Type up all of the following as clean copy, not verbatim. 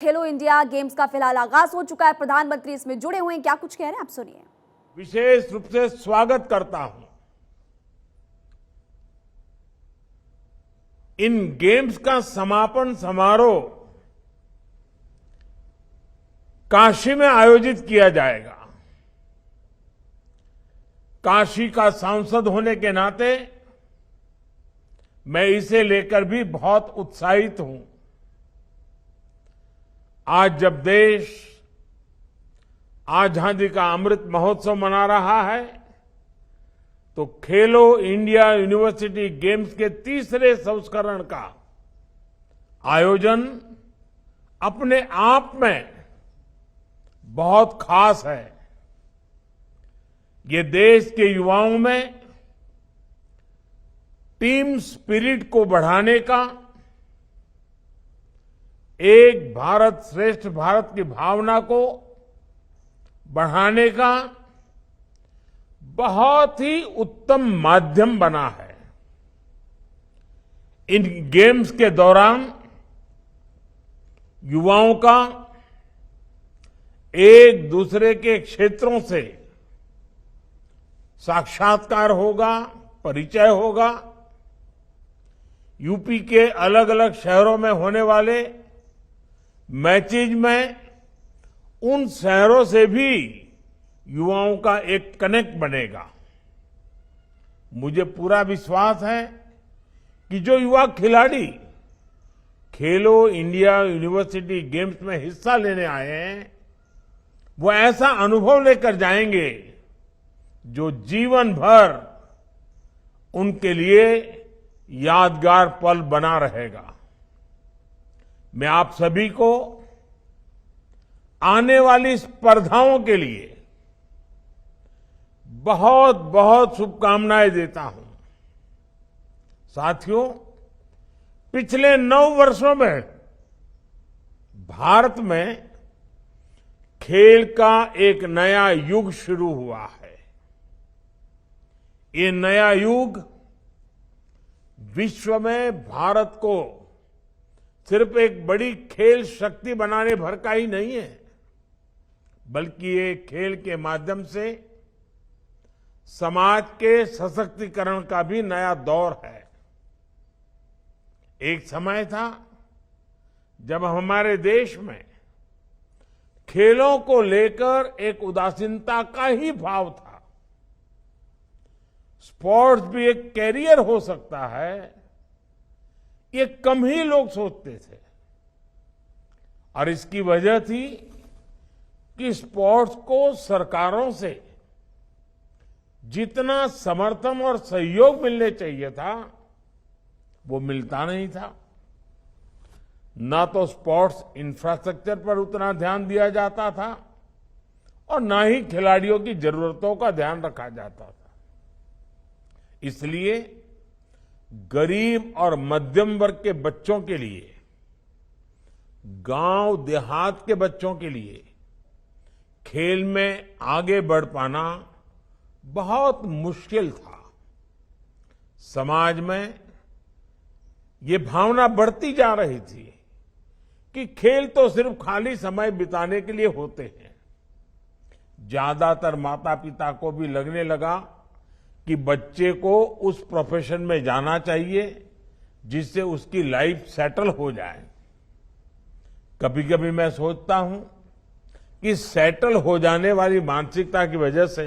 खेलो India games का फिलहाल आगाज हो चुका है। प्रधानमंत्री इसमें जुड़े हुए हैं, क्या कुछ कह रहे हैं आप सुनिए। विशेष रूप से स्वागत करता हूं। इन गेम्स का समापन समारोह काशी में आयोजित किया जाएगा। काशी का सांसद होने के नाते मैं इसे लेकर भी बहुत उत्साहित हूं। आज जब देश आजादी का अमृत महोत्सव मना रहा है, तो खेलो इंडिया यूनिवर्सिटी गेम्स के तीसरे संस्करण का आयोजन अपने आप में बहुत खास है। ये देश के युवाओं में टीम स्पिरिट को बढ़ाने का, एक भारत श्रेष्ठ भारत की भावना को बढ़ाने का बहुत ही उत्तम माध्यम बना है। इन गेम्स के दौरान युवाओं का एक दूसरे के क्षेत्रों से साक्षात्कार होगा, परिचय होगा। यूपी के अलग अलग शहरों में होने वाले मैचेज में उन शहरों से भी युवाओं का एक कनेक्ट बनेगा। मुझे पूरा विश्वास है कि जो युवा खिलाड़ी खेलो इंडिया यूनिवर्सिटी गेम्स में हिस्सा लेने आए हैं, वो ऐसा अनुभव लेकर जाएंगे जो जीवन भर उनके लिए यादगार पल बना रहेगा। मैं आप सभी को आने वाली स्पर्धाओं के लिए बहुत बहुत शुभकामनाएं देता हूं। साथियों, पिछले 9 वर्षों में भारत में खेल का एक नया युग शुरू हुआ है। ये नया युग विश्व में भारत को सिर्फ एक बड़ी खेल शक्ति बनाने भर का ही नहीं है, बल्कि ये खेल के माध्यम से समाज के सशक्तिकरण का भी नया दौर है। एक समय था जब हमारे देश में खेलों को लेकर एक उदासीनता का ही भाव था। स्पोर्ट्स भी एक कैरियर हो सकता है, ये कम ही लोग सोचते थे। और इसकी वजह थी कि स्पोर्ट्स को सरकारों से जितना समर्थन और सहयोग मिलने चाहिए था, वो मिलता नहीं था। ना तो स्पोर्ट्स इंफ्रास्ट्रक्चर पर उतना ध्यान दिया जाता था और ना ही खिलाड़ियों की जरूरतों का ध्यान रखा जाता था। इसलिए गरीब और मध्यम वर्ग के बच्चों के लिए, गांव देहात के बच्चों के लिए खेल में आगे बढ़ पाना बहुत मुश्किल था। समाज में ये भावना बढ़ती जा रही थी कि खेल तो सिर्फ खाली समय बिताने के लिए होते हैं। ज्यादातर माता पिता को भी लगने लगा कि बच्चे को उस प्रोफेशन में जाना चाहिए जिससे उसकी लाइफ सेटल हो जाए। कभी कभी मैं सोचता हूं कि सेटल हो जाने वाली मानसिकता की वजह से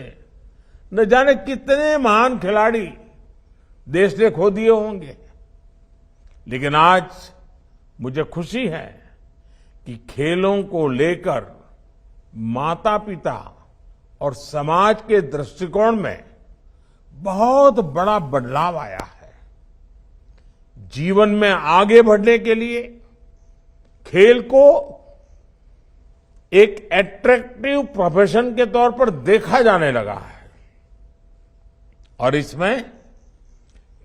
न जाने कितने महान खिलाड़ी देश ने खो दिए होंगे। लेकिन आज मुझे खुशी है कि खेलों को लेकर माता पिता और समाज के दृष्टिकोण में बहुत बड़ा बदलाव आया है। जीवन में आगे बढ़ने के लिए खेल को एक एट्रैक्टिव प्रोफेशन के तौर पर देखा जाने लगा है और इसमें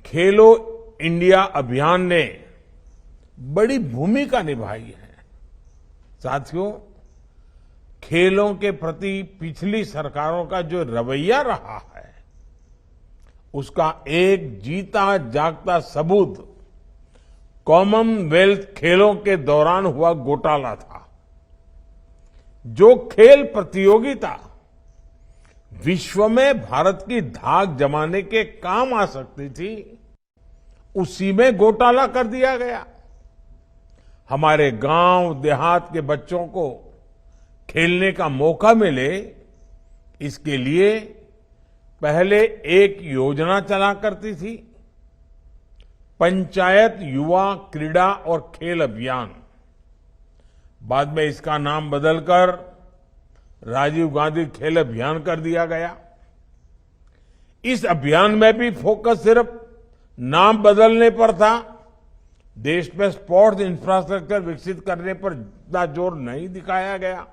खेलो इंडिया अभियान ने बड़ी भूमिका निभाई है। साथियों, खेलों के प्रति पिछली सरकारों का जो रवैया रहा है, उसका एक जीता जागता सबूत कॉमनवेल्थ खेलों के दौरान हुआ घोटाला था। जो खेल प्रतियोगिता विश्व में भारत की धाक जमाने के काम आ सकती थी, उसी में घोटाला कर दिया गया। हमारे गांव देहात के बच्चों को खेलने का मौका मिले, इसके लिए पहले एक योजना चला करती थी, पंचायत युवा क्रीड़ा और खेल अभियान। बाद में इसका नाम बदलकर राजीव गांधी खेल अभियान कर दिया गया। इस अभियान में भी फोकस सिर्फ नाम बदलने पर था, देश में स्पोर्ट्स इंफ्रास्ट्रक्चर विकसित करने पर इतना जोर नहीं दिखाया गया।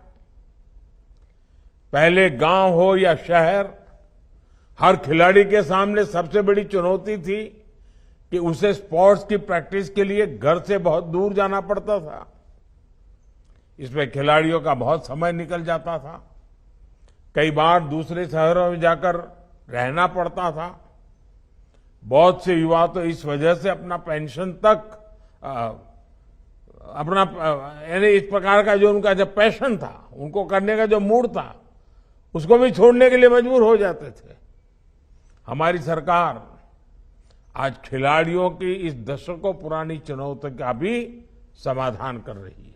पहले गांव हो या शहर, हर खिलाड़ी के सामने सबसे बड़ी चुनौती थी कि उसे स्पोर्ट्स की प्रैक्टिस के लिए घर से बहुत दूर जाना पड़ता था। इसमें खिलाड़ियों का बहुत समय निकल जाता था, कई बार दूसरे शहरों में जाकर रहना पड़ता था। बहुत से युवा तो इस वजह से अपना पेंशन तक यानी इस प्रकार का जो उनका जब पैशन था, उनको करने का जो मूड था, उसको भी छोड़ने के लिए मजबूर हो जाते थे। हमारी सरकार आज खिलाड़ियों की इस दशकों पुरानी चुनौती का भी समाधान कर रही है।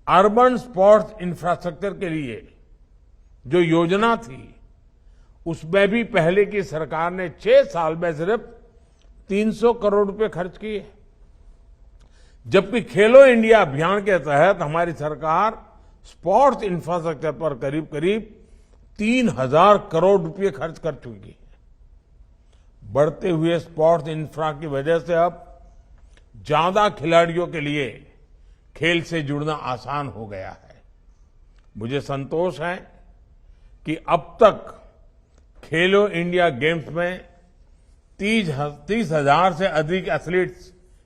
अर्बन स्पोर्ट्स इंफ्रास्ट्रक्चर के लिए जो योजना थी, उसमें भी पहले की सरकार ने 6 साल में सिर्फ 300 करोड़ रुपए खर्च किए, जबकि खेलो इंडिया अभियान के तहत हमारी सरकार स्पोर्ट्स इंफ्रास्ट्रक्चर पर करीब करीब 3000 करोड़ रुपए खर्च कर चुकी है। बढ़ते हुए स्पोर्ट्स इंफ्रा की वजह से अब ज्यादा खिलाड़ियों के लिए खेल से जुड़ना आसान हो गया है। मुझे संतोष है कि अब तक खेलो इंडिया गेम्स में 30,000 से अधिक एथलीट्स